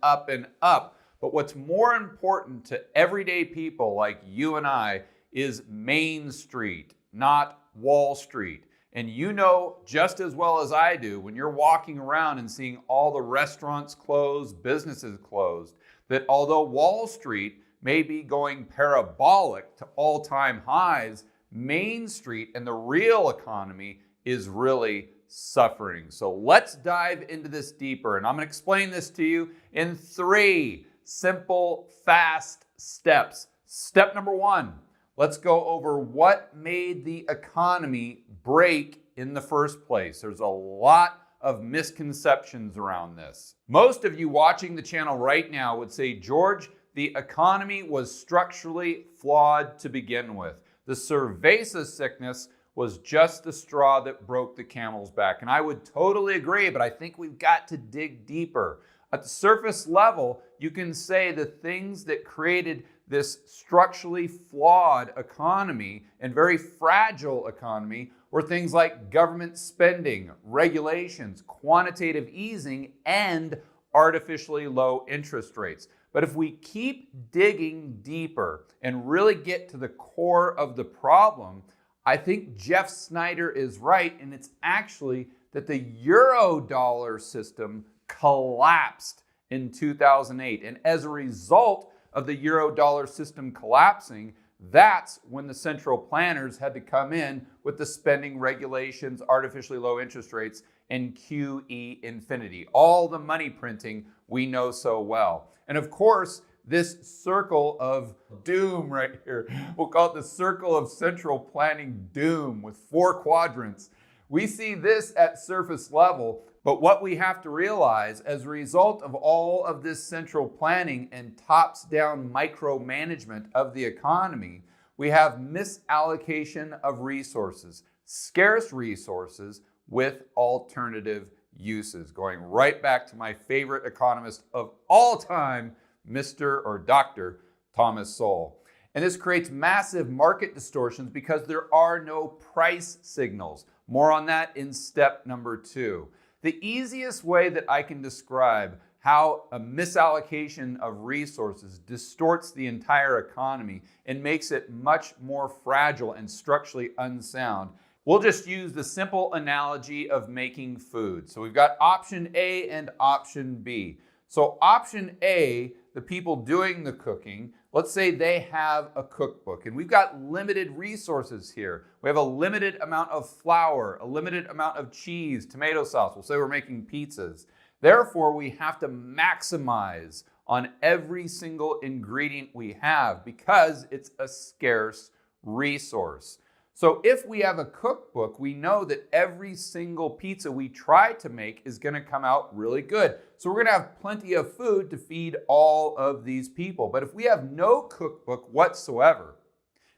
up and up. But what's more important to everyday people like you and I is Main Street, not Wall Street. And you know just as well as I do, when you're walking around and seeing all the restaurants closed, businesses closed, that although Wall Street may be going parabolic to all-time highs, Main Street and the real economy is really suffering. So let's dive into this deeper, and I'm going to explain this to you in 3 simple, fast steps. Step number 1, let's go over what made the economy break in the first place. There's a lot of misconceptions around this. Most of you watching the channel right now would say, George, the economy was structurally flawed to begin with. The cerveza sickness was just the straw that broke the camel's back. And I would totally agree, but I think we've got to dig deeper. At the surface level, you can say the things that created this structurally flawed economy and very fragile economy were things like government spending, regulations, quantitative easing, and artificially low interest rates. But if we keep digging deeper and really get to the core of the problem, I think Jeff Snyder is right, and it's actually that the Eurodollar system collapsed in 2008. And as a result of the Eurodollar system collapsing, that's when the central planners had to come in with the spending regulations, artificially low interest rates, and QE infinity. All the money printing we know so well. And of course, this circle of doom right here, we'll call it the circle of central planning doom with 4 quadrants. We see this at surface level, but what we have to realize as a result of all of this central planning and tops-down micromanagement of the economy, we have misallocation of resources, scarce resources with alternative uses. Going right back to my favorite economist of all time, Mr. or Dr. Thomas Sowell. And this creates massive market distortions because there are no price signals. More on that in step number 2. The easiest way that I can describe how a misallocation of resources distorts the entire economy and makes it much more fragile and structurally unsound, we'll just use the simple analogy of making food. So we've got option A and option B. So option A, the people doing the cooking, let's say they have a cookbook and we've got limited resources here. We have a limited amount of flour, a limited amount of cheese, tomato sauce. We'll say we're making pizzas. Therefore, we have to maximize on every single ingredient we have because it's a scarce resource. So if we have a cookbook, we know that every single pizza we try to make is going to come out really good. So we're going to have plenty of food to feed all of these people. But if we have no cookbook whatsoever,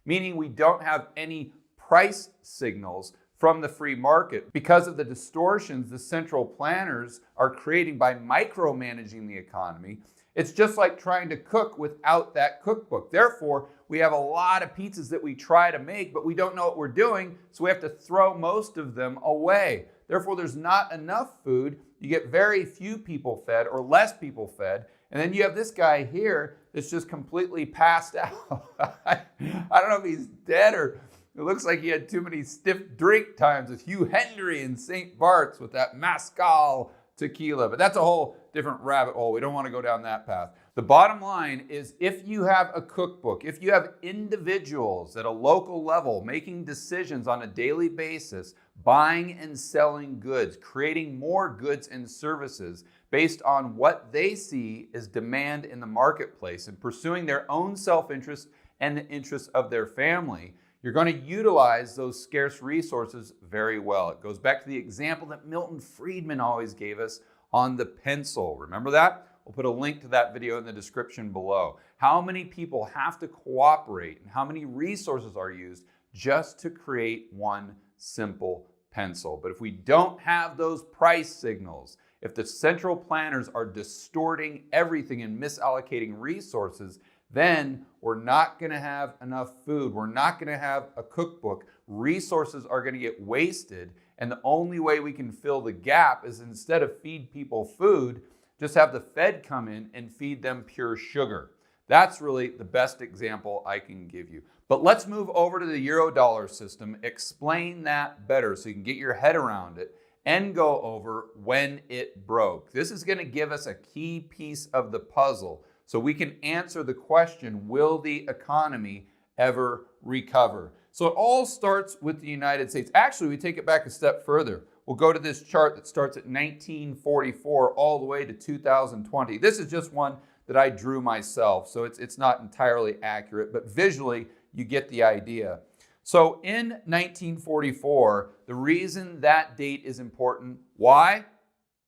meaning we don't have any price signals from the free market because of the distortions the central planners are creating by micromanaging the economy, it's just like trying to cook without that cookbook. Therefore, we have a lot of pizzas that we try to make, but we don't know what we're doing, so we have to throw most of them away. Therefore, there's not enough food. You get very few people fed or less people fed. And then you have this guy here that's just completely passed out. I don't know if he's dead or it looks like he had too many stiff drink times with Hugh Hendry and St. Bart's with that Mezcal tequila. But that's a whole different rabbit hole. We don't want to go down that path. The bottom line is if you have a cookbook, if you have individuals at a local level making decisions on a daily basis, buying and selling goods, creating more goods and services based on what they see as demand in the marketplace and pursuing their own self-interest and the interests of their family, you're going to utilize those scarce resources very well. It goes back to the example that Milton Friedman always gave us on the pencil. Remember that? We'll put a link to that video in the description below. How many people have to cooperate and how many resources are used just to create one simple pencil? But if we don't have those price signals, if the central planners are distorting everything and misallocating resources, then we're not going to have enough food. We're not going to have a cookbook. Resources are going to get wasted. And the only way we can fill the gap is instead of feed people food, just have the Fed come in and feed them pure sugar. That's really the best example I can give you. But let's move over to the Eurodollar system, explain that better so you can get your head around it and go over when it broke. This is going to give us a key piece of the puzzle so we can answer the question, will the economy ever recover? So it all starts with the United States. Actually, we take it back a step further. We'll go to this chart that starts at 1944 all the way to 2020. This is just one that I drew myself, so it's not entirely accurate, but visually you get the idea. So in 1944, the reason that date is important, why?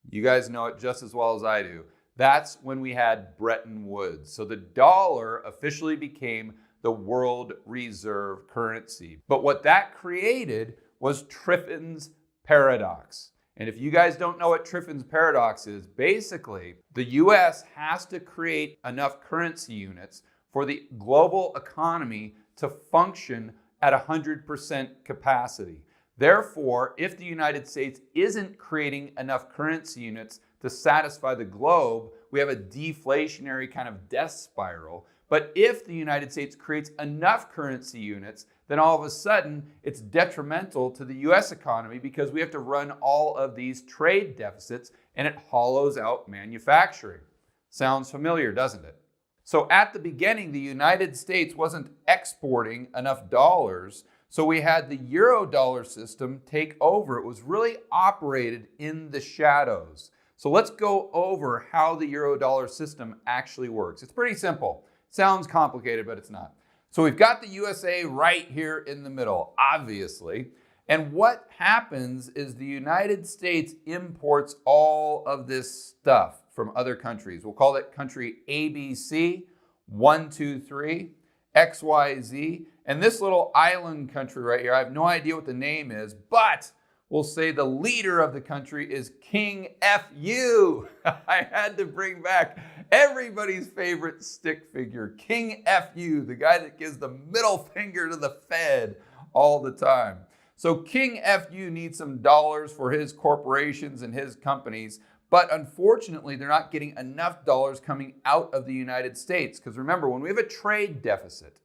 You guys know it just as well as I do. That's when we had Bretton Woods. So the dollar officially became the world reserve currency. But what that created was Triffin's paradox. And if you guys don't know what Triffin's paradox is, basically the US has to create enough currency units for the global economy to function at 100% capacity. Therefore, if the United States isn't creating enough currency units to satisfy the globe, we have a deflationary kind of death spiral. But if the United States creates enough currency units, then all of a sudden it's detrimental to the US economy because we have to run all of these trade deficits and it hollows out manufacturing. Sounds familiar, doesn't it? So at the beginning, the United States wasn't exporting enough dollars, so we had the Eurodollar system take over. It was really operated in the shadows. So let's go over how the Eurodollar system actually works. It's pretty simple. Sounds complicated, but it's not. So we've got the USA right here in the middle, obviously. And what happens is the United States imports all of this stuff from other countries. We'll call it country ABC, 1, 2, 3, XYZ. And this little island country right here, I have no idea what the name is, but we'll say the leader of the country is King FU. I had to bring back everybody's favorite stick figure, King FU, the guy that gives the middle finger to the Fed all the time. So King FU needs some dollars for his corporations and his companies, but unfortunately, they're not getting enough dollars coming out of the United States. Because remember, when we have a trade deficit,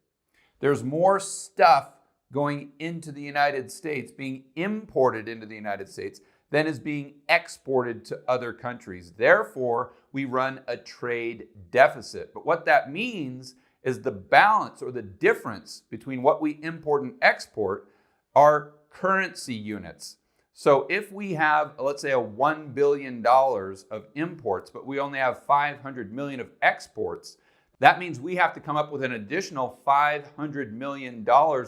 there's more stuff going into the United States, being imported into the United States, than is being exported to other countries. Therefore, we run a trade deficit. But what that means is the balance or the difference between what we import and export are currency units. So if we have, let's say, a $1 billion of imports, but we only have 500 million of exports, that means we have to come up with an additional $500 million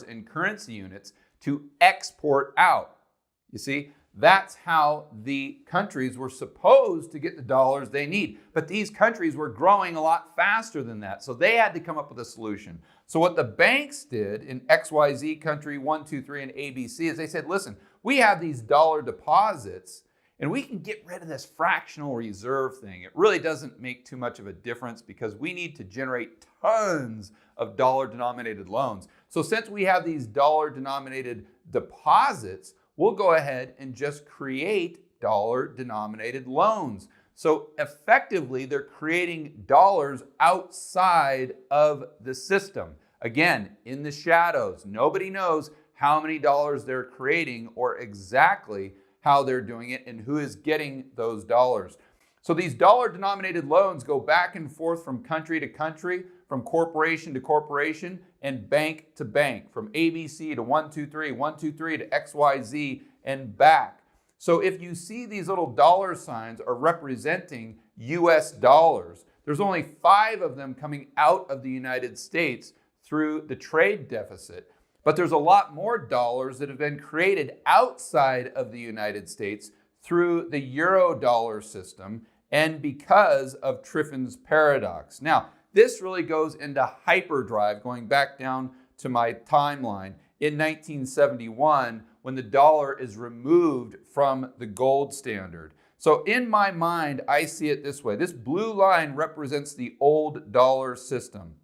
in currency units to export out. You see, that's how the countries were supposed to get the dollars they need. But these countries were growing a lot faster than that, so they had to come up with a solution. So what the banks did in XYZ country 1, 2, 3, and ABC is they said, listen, we have these dollar deposits, and we can get rid of this fractional reserve thing. It really doesn't make too much of a difference because we need to generate tons of dollar-denominated loans. So since we have these dollar-denominated deposits, we'll go ahead and just create dollar-denominated loans. So effectively, they're creating dollars outside of the system. Again, in the shadows. Nobody knows how many dollars they're creating or exactly how they're doing it and who is getting those dollars. So these dollar-denominated loans go back and forth from country to country, from corporation to corporation, and bank to bank, from ABC to 1, 2, 3, 1, 2, 3 to XYZ and back. So if you see these little dollar signs are representing US dollars, there's only 5 of them coming out of the United States through the trade deficit. But there's a lot more dollars that have been created outside of the United States through the Eurodollar system and because of Triffin's paradox. Now, this really goes into hyperdrive, going back down to my timeline, in 1971 when the dollar is removed from the gold standard. So in my mind, I see it this way. This blue line represents the old dollar system.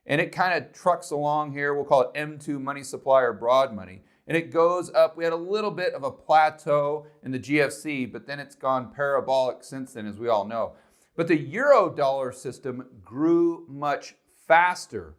And it kind of trucks along here. We'll call it M2 money supply or broad money. And it goes up. We had a little bit of a plateau in the GFC, but then it's gone parabolic since then, as we all know. But the Eurodollar system grew much faster.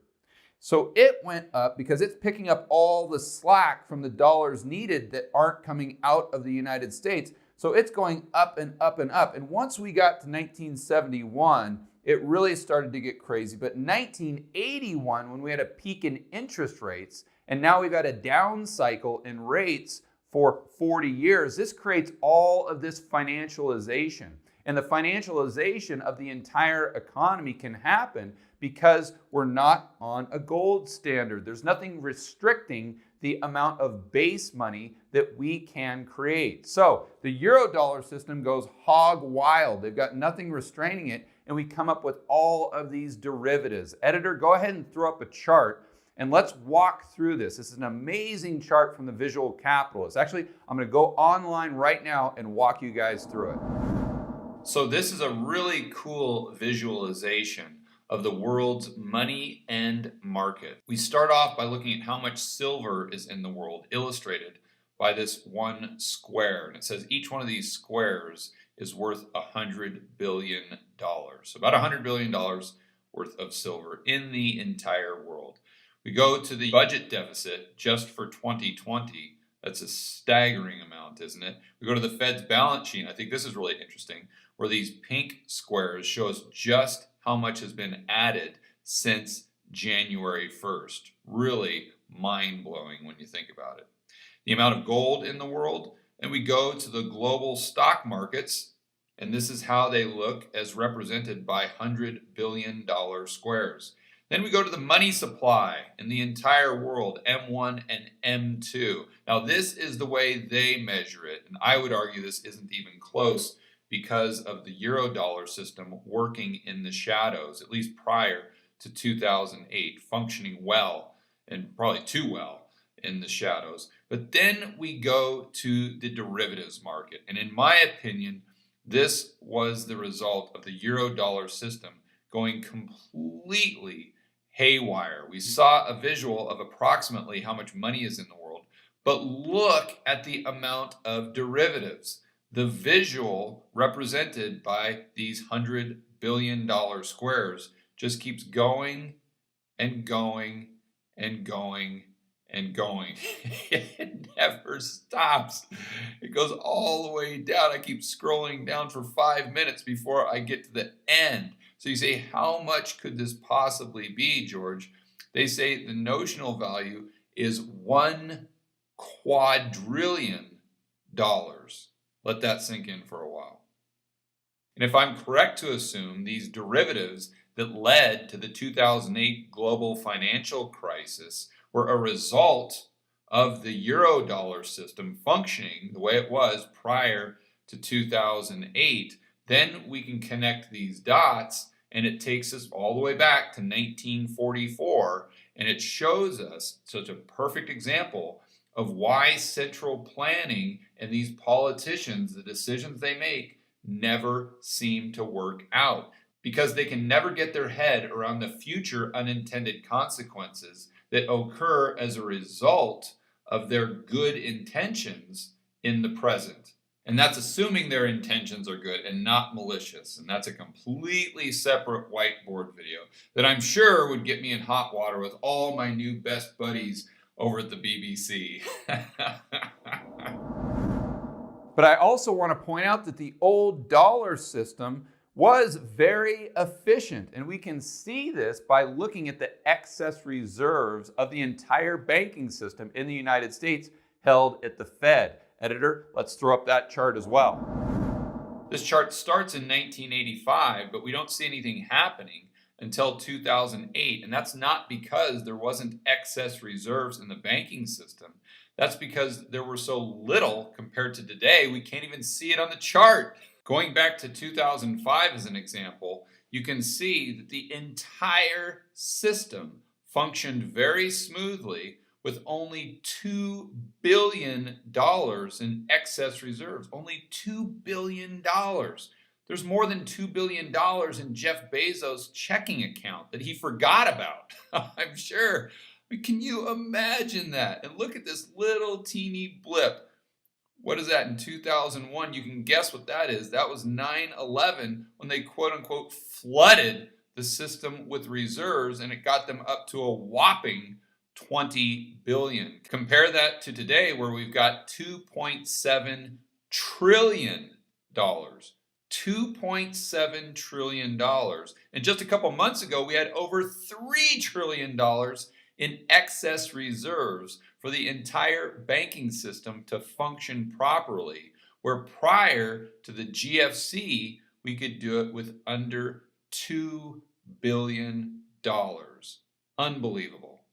So it went up because it's picking up all the slack from the dollars needed that aren't coming out of the United States. So it's going up and up and up. And once we got to 1971, it really started to get crazy. But 1981, when we had a peak in interest rates, and now we've had a down cycle in rates for 40 years, this creates all of this financialization. And the financialization of the entire economy can happen because we're not on a gold standard. There's nothing restricting the amount of base money that we can create. So the Eurodollar system goes hog wild. They've got nothing restraining it, and we come up with all of these derivatives. Editor, go ahead and throw up a chart, and let's walk through this. This is an amazing chart from the Visual Capitalist. Actually, I'm going to go online right now and walk you guys through it. So this is a really cool visualization of the world's money and market. We start off by looking at how much silver is in the world, illustrated by this one square. And it says each one of these squares is worth $100 billion. So about $100 billion worth of silver in the entire world. We go to the budget deficit just for 2020. That's a staggering amount, isn't it? We go to the Fed's balance sheet. I think this is really interesting, where these pink squares show us just how much has been added since January 1st. Really mind-blowing when you think about it. The amount of gold in the world, and we go to the global stock markets, and this is how they look as represented by $100 billion squares. Then we go to the money supply in the entire world, M1 and M2. Now this is the way they measure it, and I would argue this isn't even close because of the Eurodollar system working in the shadows, at least prior to 2008, functioning well, and probably too well, in the shadows. But then we go to the derivatives market, and in my opinion, this was the result of the Eurodollar system going completely haywire. We saw a visual of approximately how much money is in the world, but look at the amount of derivatives. The visual represented by these $100 billion squares just keeps going and going and going and going. It never stops. It goes all the way down. I keep scrolling down for 5 minutes before I get to the end. So you say, how much could this possibly be, George? They say the notional value is $1 quadrillion. Let that sink in for a while. And if I'm correct to assume these derivatives that led to the 2008 global financial crisis were a result of the Eurodollar system functioning the way it was prior to 2008, then we can connect these dots, and it takes us all the way back to 1944, and it shows us such a perfect example of why central planning and these politicians, the decisions they make, never seem to work out, because they can never get their head around the future unintended consequences that occur as a result of their good intentions in the present. And that's assuming their intentions are good and not malicious. And that's a completely separate whiteboard video that I'm sure would get me in hot water with all my new best buddies over at the BBC. But I also want to point out that the old dollar system was very efficient. And we can see this by looking at the excess reserves of the entire banking system in the United States held at the Fed. Editor, let's throw up that chart as well. This chart starts in 1985, but we don't see anything happening until 2008. And that's not because there wasn't excess reserves in the banking system. That's because there were so little compared to today, we can't even see it on the chart. Going back to 2005 as an example, you can see that the entire system functioned very smoothly with only $2 billion in excess reserves. Only $2 billion. There's more than $2 billion in Jeff Bezos' checking account that he forgot about, I'm sure. Can you imagine that? And look at this little teeny blip What is that in 2001? You can guess what that is. That was 9/11 when they quote unquote flooded the system with reserves and it got them up to a whopping 20 billion. Compare that to today where we've got 2.7 trillion dollars. $2.7 trillion. And just a couple months ago, we had over $3 trillion in excess reserves for the entire banking system to function properly, where prior to the GFC, we could do it with under $2 billion. Unbelievable.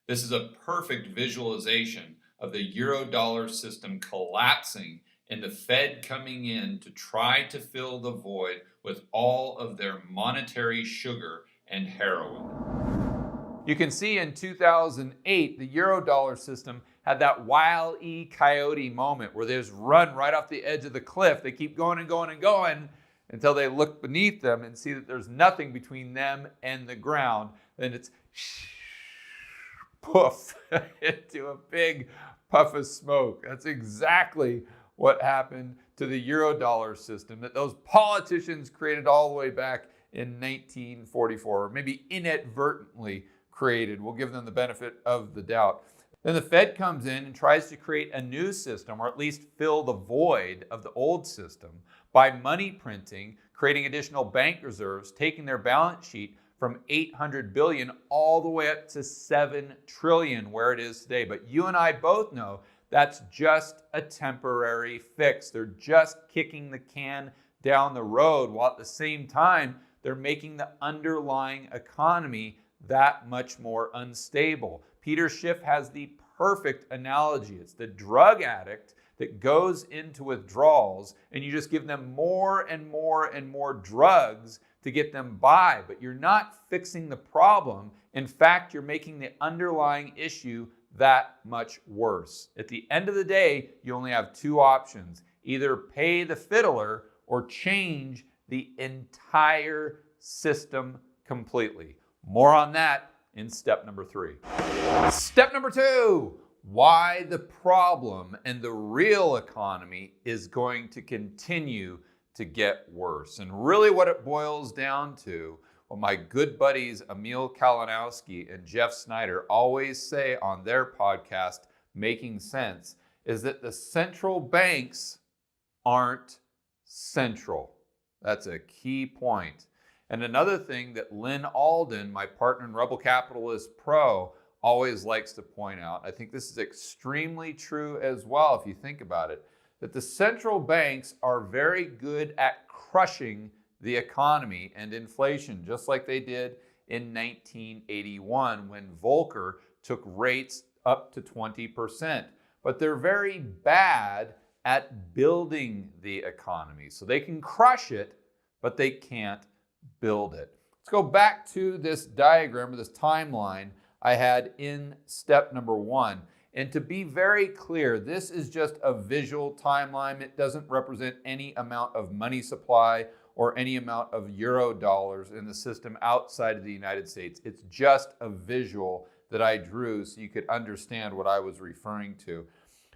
This is a perfect visualization of the Eurodollar system collapsing and the Fed coming in to try to fill the void with all of their monetary sugar and heroin. You can see in 2008, the Eurodollar system had that Wile E. Coyote moment where they just run right off the edge of the cliff. They keep going and going and going until they look beneath them and see that there's nothing between them and the ground. Then it's poof into a big puff of smoke. That's exactly what happened to the Eurodollar system that those politicians created all the way back in 1944, or maybe inadvertently created. We'll give them the benefit of the doubt. Then the Fed comes in and tries to create a new system, or at least fill the void of the old system, by money printing, creating additional bank reserves, taking their balance sheet from 800 billion all the way up to 7 trillion, where it is today. But you and I both know that's just a temporary fix. They're just kicking the can down the road, while at the same time, they're making the underlying economy that much more unstable. Peter Schiff has the perfect analogy. It's the drug addict that goes into withdrawals and you just give them more and more and more drugs to get them by, but you're not fixing the problem. In fact, you're making the underlying issue that much worse. At the end of the day, you only have two options: either pay the fiddler or change the entire system completely. More on that in step number 3. Step number 2, why the problem and the real economy is going to continue to get worse. And really what it boils down to, what my good buddies Emil Kalinowski and Jeff Snyder always say on their podcast, Making Sense, is that the central banks aren't central. That's a key point. And another thing that Lynn Alden, my partner in Rebel Capitalist Pro, always likes to point out, I think this is extremely true as well if you think about it, that the central banks are very good at crushing the economy and inflation, just like they did in 1981 when Volcker took rates up to 20%. But they're very bad at building the economy. So they can crush it, but they can't build it. Let's go back to this diagram or this timeline I had in step number 1. And to be very clear, this is just a visual timeline. It doesn't represent any amount of money supply or any amount of euro dollars in the system outside of the United States. It's just a visual that I drew so you could understand what I was referring to.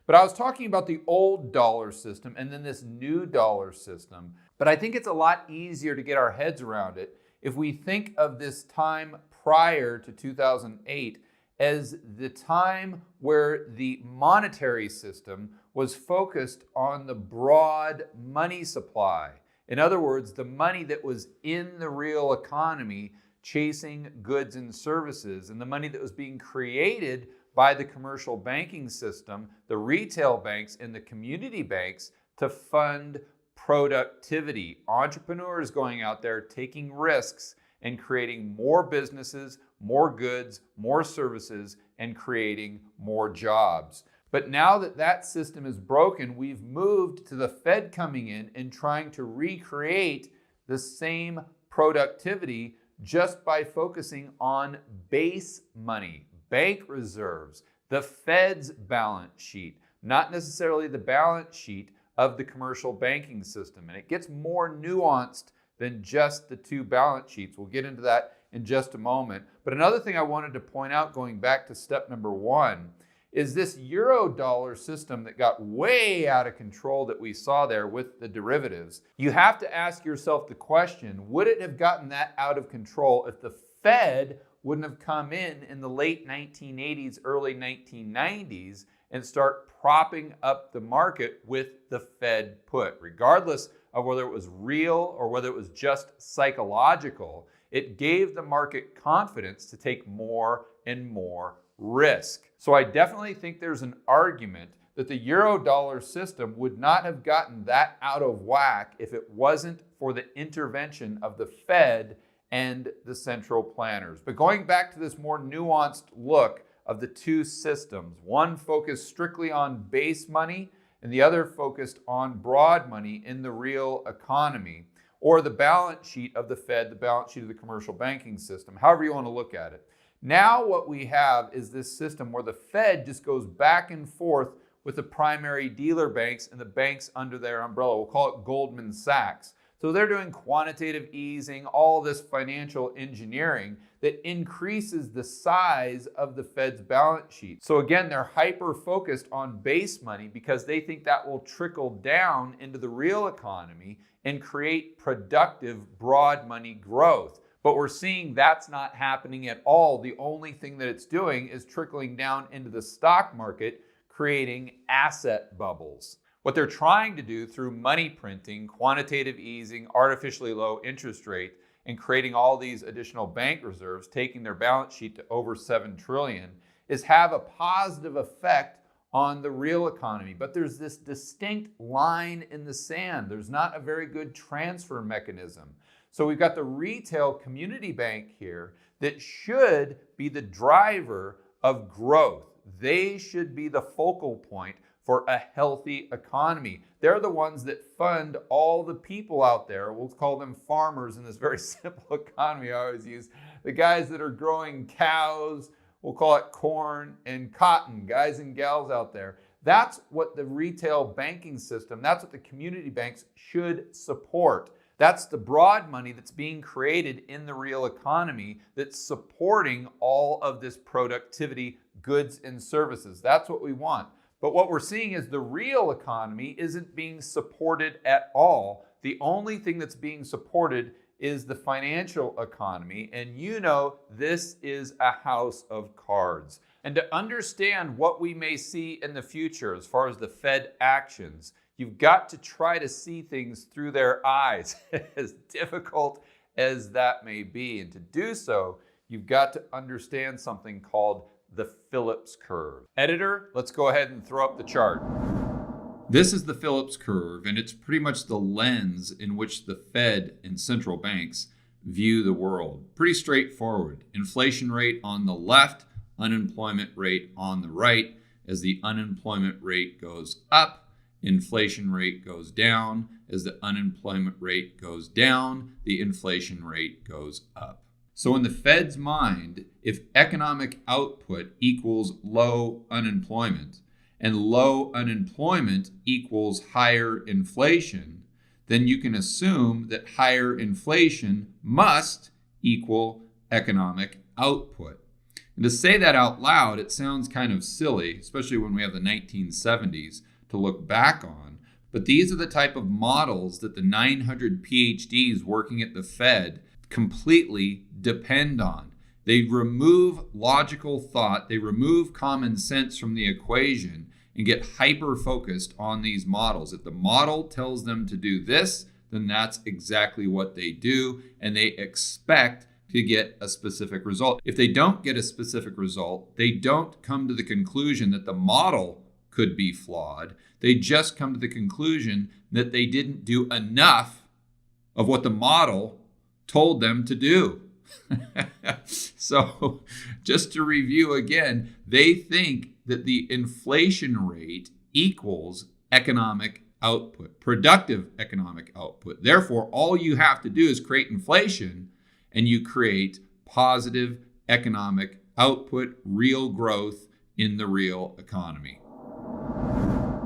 But I was talking about the old dollar system and then this new dollar system. But I think it's a lot easier to get our heads around it if we think of this time prior to 2008 as the time where the monetary system was focused on the broad money supply. In other words, the money that was in the real economy chasing goods and services, and the money that was being created by the commercial banking system, the retail banks, and the community banks to fund productivity. Entrepreneurs going out there taking risks and creating more businesses, more goods, more services, and creating more jobs. But now that that system is broken, we've moved to the Fed coming in and trying to recreate the same productivity just by focusing on base money, bank reserves, the Fed's balance sheet, not necessarily the balance sheet of the commercial banking system. And it gets more nuanced than just the two balance sheets. We'll get into that in just a moment. But another thing I wanted to point out, going back to step number 1, is this Eurodollar system that got way out of control that we saw there with the derivatives. You have to ask yourself the question, would it have gotten that out of control if the Fed wouldn't have come in the late 1980s, early 1990s and start propping up the market with the Fed put? Regardless of whether it was real or whether it was just psychological, it gave the market confidence to take more and more risk. So I definitely think there's an argument that the Eurodollar system would not have gotten that out of whack if it wasn't for the intervention of the Fed and the central planners. But going back to this more nuanced look of the two systems, one focused strictly on base money and the other focused on broad money in the real economy, or the balance sheet of the Fed, the balance sheet of the commercial banking system, however you want to look at it. Now what we have is this system where the Fed just goes back and forth with the primary dealer banks and the banks under their umbrella. We'll call it Goldman Sachs. So they're doing quantitative easing, all this financial engineering that increases the size of the Fed's balance sheet. So again, they're hyper-focused on base money because they think that will trickle down into the real economy and create productive broad money growth. But we're seeing that's not happening at all. The only thing that it's doing is trickling down into the stock market, creating asset bubbles. What they're trying to do through money printing, quantitative easing, artificially low interest rate, and creating all these additional bank reserves, taking their balance sheet to over $7 trillion, is have a positive effect on the real economy. But there's this distinct line in the sand. There's not a very good transfer mechanism. So we've got the retail community bank here that should be the driver of growth. They should be the focal point for a healthy economy. They're the ones that fund all the people out there. We'll call them farmers in this very simple economy I always use. The guys that are growing cows, we'll call it corn and cotton, guys and gals out there. That's what the retail banking system, that's what the community banks should support. That's the broad money that's being created in the real economy that's supporting all of this productivity, goods and services. That's what we want. But what we're seeing is the real economy isn't being supported at all. The only thing that's being supported is the financial economy. And you know, this is a house of cards. And to understand what we may see in the future as far as the Fed actions, you've got to try to see things through their eyes, as difficult as that may be. And to do so, you've got to understand something called the Phillips curve. Editor, let's go ahead and throw up the chart. This is the Phillips curve, and it's pretty much the lens in which the Fed and central banks view the world. Pretty straightforward. Inflation rate on the left, unemployment rate on the right. As the unemployment rate goes up, inflation rate goes down. As the unemployment rate goes down, the inflation rate goes up. So in the Fed's mind, if economic output equals low unemployment and low unemployment equals higher inflation, then you can assume that higher inflation must equal economic output. And to say that out loud, it sounds kind of silly, especially when we have the 1970s to look back on. But these are the type of models that the 900 PhDs working at the Fed completely depend on. They remove logical thought, they remove common sense from the equation and get hyper-focused on these models. If the model tells them to do this, then that's exactly what they do, and they expect to get a specific result. If they don't get a specific result, they don't come to the conclusion that the model could be flawed. They just come to the conclusion that they didn't do enough of what the model told them to do. So just to review again, they think that the inflation rate equals economic output, productive economic output. Therefore, all you have to do is create inflation and you create positive economic output, real growth in the real economy.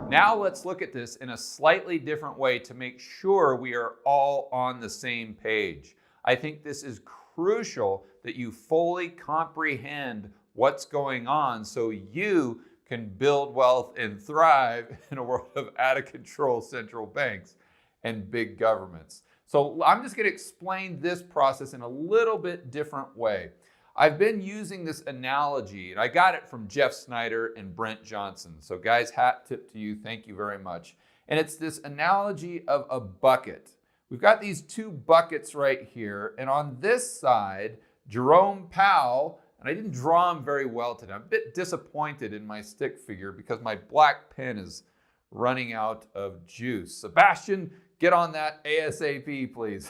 Now let's look at this in a slightly different way to make sure we are all on the same page. I think this is crucial that you fully comprehend what's going on so you can build wealth and thrive in a world of out of control central banks and big governments. So I'm just going to explain this process in a little bit different way. I've been using this analogy, and I got it from Jeff Snyder and Brent Johnson. So guys, hat tip to you. Thank you very much. And it's this analogy of a bucket. We've got these two buckets right here. And on this side, Jerome Powell, and I didn't draw him very well today. I'm a bit disappointed in my stick figure because my black pen is running out of juice. Sebastian, get on that ASAP, please.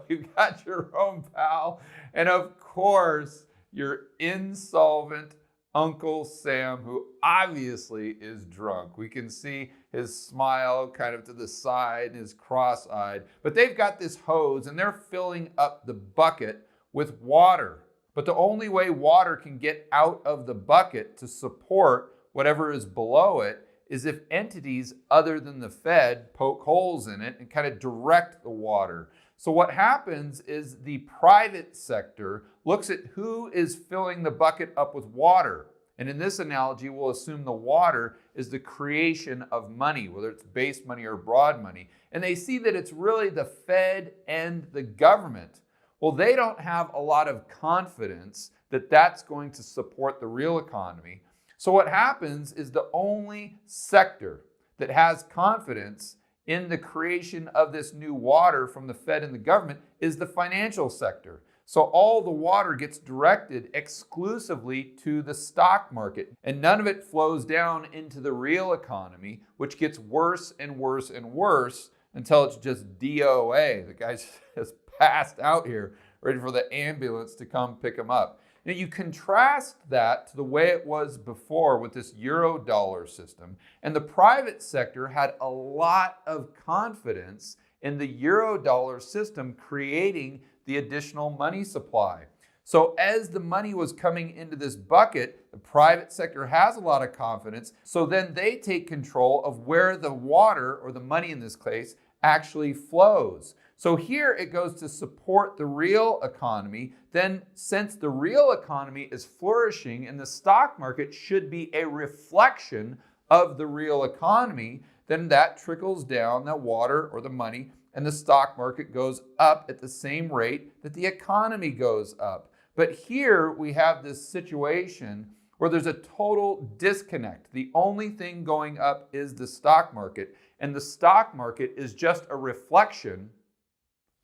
We've got Jerome Powell, and of course, your insolvent Uncle Sam, who obviously is drunk. We can see his smile kind of to the side, his cross-eyed. But they've got this hose, and they're filling up the bucket with water. But the only way water can get out of the bucket to support whatever is below it is if entities other than the Fed poke holes in it and kind of direct the water. So what happens is the private sector looks at who is filling the bucket up with water. And in this analogy, we'll assume the water is the creation of money, whether it's base money or broad money. And they see that it's really the Fed and the government. Well, they don't have a lot of confidence that that's going to support the real economy. So what happens is the only sector that has confidence in the creation of this new water from the Fed and the government is the financial sector. So all the water gets directed exclusively to the stock market, and none of it flows down into the real economy, which gets worse and worse and worse until it's just DOA. The guy's just passed out here, ready for the ambulance to come pick him up. Now you contrast that to the way it was before with this Eurodollar system, and the private sector had a lot of confidence in the Eurodollar system creating the additional money supply. So as the money was coming into this bucket, the private sector has a lot of confidence, so then they take control of where the water, or the money in this case, actually flows. So here it goes to support the real economy. Then since the real economy is flourishing and the stock market should be a reflection of the real economy, then that trickles down the water or the money, and the stock market goes up at the same rate that the economy goes up. But here we have this situation where there's a total disconnect. The only thing going up is the stock market, and the stock market is just a reflection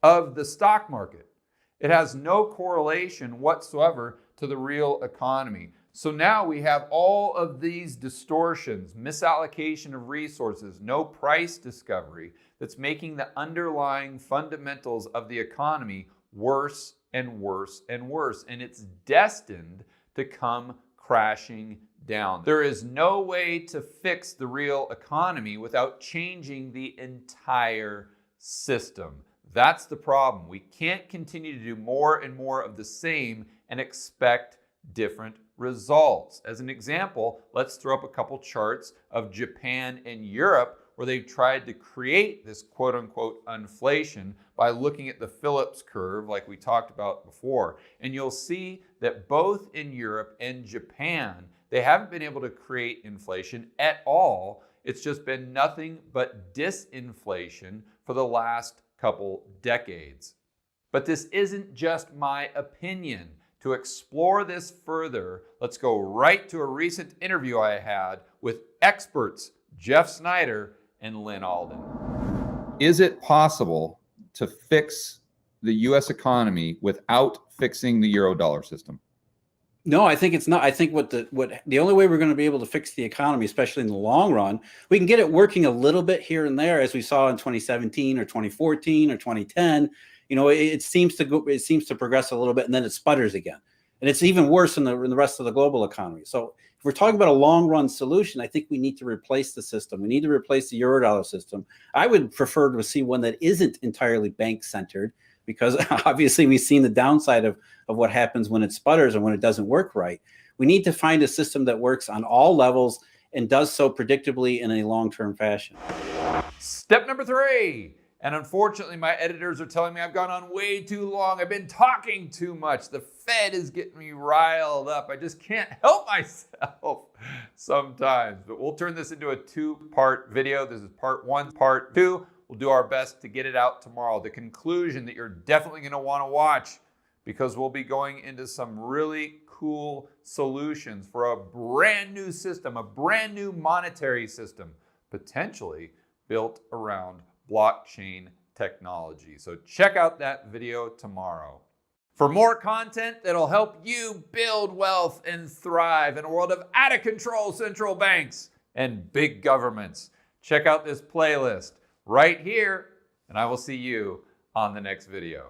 of the stock market. It has no correlation whatsoever to the real economy. So now we have all of these distortions, misallocation of resources, no price discovery, that's making the underlying fundamentals of the economy worse and worse and worse. And it's destined to come crashing down. There is no way to fix the real economy without changing the entire system. That's the problem. We can't continue to do more and more of the same and expect different results. As an example, let's throw up a couple charts of Japan and Europe where they've tried to create this quote-unquote inflation by looking at the Phillips curve like we talked about before. And you'll see that both in Europe and Japan, they haven't been able to create inflation at all. It's just been nothing but disinflation for the last couple decades. But this isn't just my opinion. To explore this further, let's go right to a recent interview I had with experts Jeff Snyder and Lynn Alden. Is it possible to fix the U.S. economy without fixing the Eurodollar system? No, I think it's not. I think the only way we're going to be able to fix the economy, especially in the long run, we can get it working a little bit here and there, as we saw in 2017 or 2014 or 2010. You know, it seems to progress a little bit, and then it sputters again, and it's even worse in the rest of the global economy. So if we're talking about a long run solution, I think we need to replace the system. We need to replace the Eurodollar system. I would prefer to see one that isn't entirely bank centered, because obviously we've seen the downside of what happens when it sputters and when it doesn't work right. We need to find a system that works on all levels and does so predictably in a long-term fashion. Step number 3, And unfortunately, my editors are telling me I've gone on way too long. I've been talking too much. The Fed is getting me riled up. I just can't help myself sometimes. But we'll turn this into a 2-part video. This is part 1. Part 2, we'll do our best to get it out tomorrow. The conclusion that you're definitely going to want to watch, because we'll be going into some really cool solutions for a brand new system, a brand new monetary system, potentially built around blockchain technology. So check out that video tomorrow. For more content that'll help you build wealth and thrive in a world of out-of-control central banks and big governments, check out this playlist right here, and I will see you on the next video.